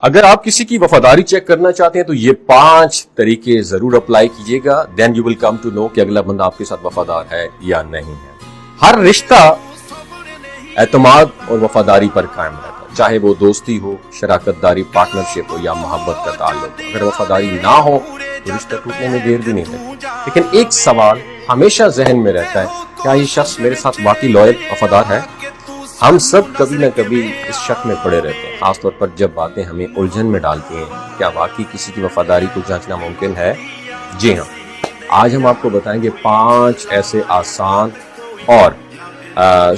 اگر آپ کسی کی وفاداری چیک کرنا چاہتے ہیں تو یہ 5 طریقے ضرور اپلائی کیجیے گا. Then you will come to know کہ اگلا بندہ آپ کے ساتھ وفادار ہے یا نہیں ہے. ہر رشتہ اعتماد اور وفاداری پر قائم رہتا ہے، چاہے وہ دوستی ہو، شراکت داری، پارٹنرشپ ہو یا محبت کا تعلق. اگر وفاداری نہ ہو تو رشتہ ٹوٹنے میں دیر بھی نہیں لگتی. لیکن ایک سوال ہمیشہ ذہن میں رہتا ہے، کیا یہ شخص میرے ساتھ واقعی لوئل وفادار ہے؟ ہم سب کبھی نہ کبھی اس شک میں پڑے رہتے ہیں، خاص طور پر جب باتیں ہمیں الجھن میں ڈالتی ہیں. کیا واقعی کسی کی وفاداری کو جانچنا ممکن ہے؟ جی ہاں، آج ہم آپ کو بتائیں گے 5 ایسے آسان اور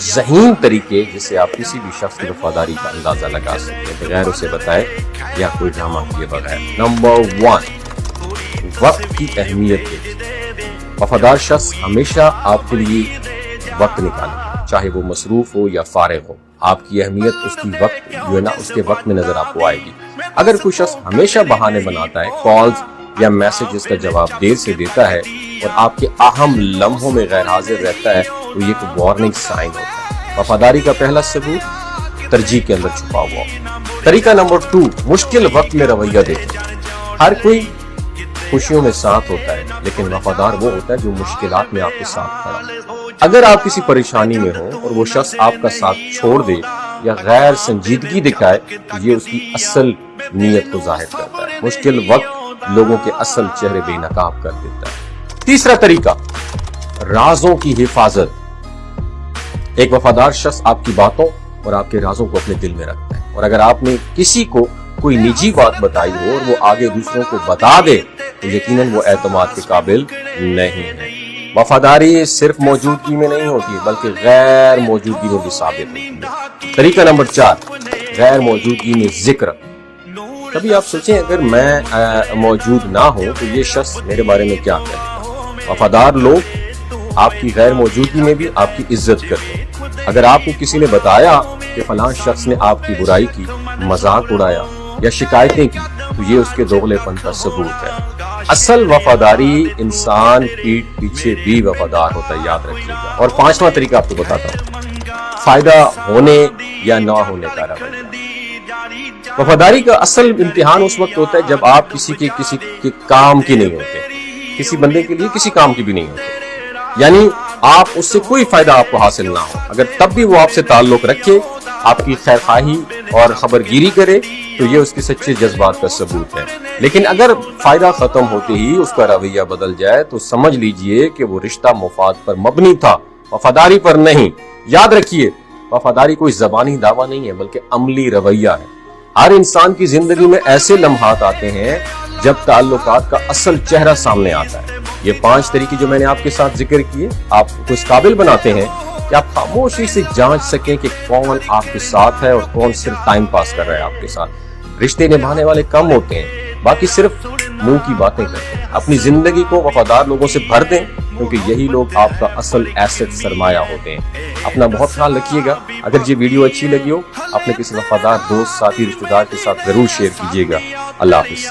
ذہین طریقے جس سے آپ کسی بھی شخص کی وفاداری کا اندازہ لگا سکتے ہیں بغیر اسے بتائے یا کوئی ڈرامہ کیے بغیر. نمبر 1، وقت کی اہمیت دیکھیں. وفادار شخص ہمیشہ آپ کے لیے وقت نکالے، چاہے وہ مصروف ہو یا فارغ ہو. آپ کی اہمیت اس کی وقت جو ہے نا اس کے وقت میں نظر آپ کو آئے گی. اگر کوئی شخص ہمیشہ بہانے بناتا ہے، کالز یا میسیجز کا جواب دیر سے دیتا ہے اور آپ کے اہم لمحوں میں غیر حاضر رہتا ہے تو یہ ایک وارننگ سائن ہوتا ہے. وفاداری کا پہلا ثبوت ترجیح کے اندر چھپا ہوا. طریقہ نمبر 2، مشکل وقت میں رویہ دیکھیں. ہر کوئی خوشیوں میں ساتھ ہوتا ہے لیکن وفادار وہ ہوتا ہے جو مشکلات میں آپ کے ساتھ کھڑا ہو. اگر آپ کسی پریشانی میں ہوں اور وہ شخص آپ کا ساتھ چھوڑ دے یا غیر سنجیدگی دکھائے تو یہ اس کی اصل نیت کو ظاہر کرتا ہے. مشکل وقت لوگوں کے اصل چہرے بے نقاب کر دیتا ہے. تیسرا طریقہ، رازوں کی حفاظت. ایک وفادار شخص آپ کی باتوں اور آپ کے رازوں کو اپنے دل میں رکھتا ہے، اور اگر آپ نے کسی کو کوئی نجی بات بتائی ہو اور وہ آگے دوسروں کو بتا دے تو یقیناً وہ اعتماد کے قابل نہیں ہے. وفاداری صرف موجودگی میں نہیں ہوتی بلکہ غیر موجودگی میں بھی ثابت ہوتی ہے. طریقہ نمبر 4، غیر موجودگی میں ذکر. کبھی آپ سوچیں اگر میں موجود نہ ہوں تو یہ شخص میرے بارے میں کیا کرے گا. وفادار لوگ آپ کی غیر موجودگی میں بھی آپ کی عزت کرتے ہیں. اگر آپ کو کسی نے بتایا کہ فلاں شخص نے آپ کی برائی کی، مذاق اڑایا یا شکایتیں کی تو یہ اس کے دوغلے پن کا ثبوت ہے. اصل وفاداری انسان پیٹھ پیچھے بھی وفادار ہوتا ہے، یاد رکھیے گا. اور 5واں طریقہ آپ کو بتاتا ہوں، فائدہ ہونے یا نہ ہونے کا رویہ. وفاداری کا اصل امتحان اس وقت ہوتا ہے جب آپ کسی کے کام کی نہیں ہوتے، کسی بندے کے لیے کسی کام کی بھی نہیں ہوتے، یعنی آپ اس سے کوئی فائدہ آپ کو حاصل نہ ہو. اگر تب بھی وہ آپ سے تعلق رکھے، آپ کی خیرخواہی اور خبرگیری کرے تو یہ اس کے سچے جذبات کا ثبوت ہے. لیکن اگر فائدہ ختم ہوتے ہی اس کا رویہ بدل جائے تو سمجھ لیجئے کہ وہ رشتہ مفاد پر مبنی تھا، وفاداری پر نہیں. یاد رکھیے، وفاداری کوئی زبانی دعویٰ نہیں ہے بلکہ عملی رویہ ہے. ہر انسان کی زندگی میں ایسے لمحات آتے ہیں جب تعلقات کا اصل چہرہ سامنے آتا ہے. یہ 5 طریقے جو میں نے آپ کے ساتھ ذکر کیے آپ کو اس قابل بناتے ہیں کہ آپ خاموشی سے جانچ سکیں کہ کون آپ کے ساتھ ہے اور کون صرف ٹائم پاس کر رہا ہے آپ کے ساتھ. رشتے نبھانے والے کم ہوتے ہیں، باقی صرف منہ کی باتیں کرتے ہیں. اپنی زندگی کو وفادار لوگوں سے بھر دیں کیونکہ یہی لوگ آپ کا اصل ایسٹ سرمایہ ہوتے ہیں. اپنا بہت خیال رکھیے گا. اگر یہ ویڈیو اچھی لگی ہو اپنے کسی وفادار دوست، ساتھی، رشتہ دار کے ساتھ ضرور شیئر کیجیے گا. اللہ حافظ.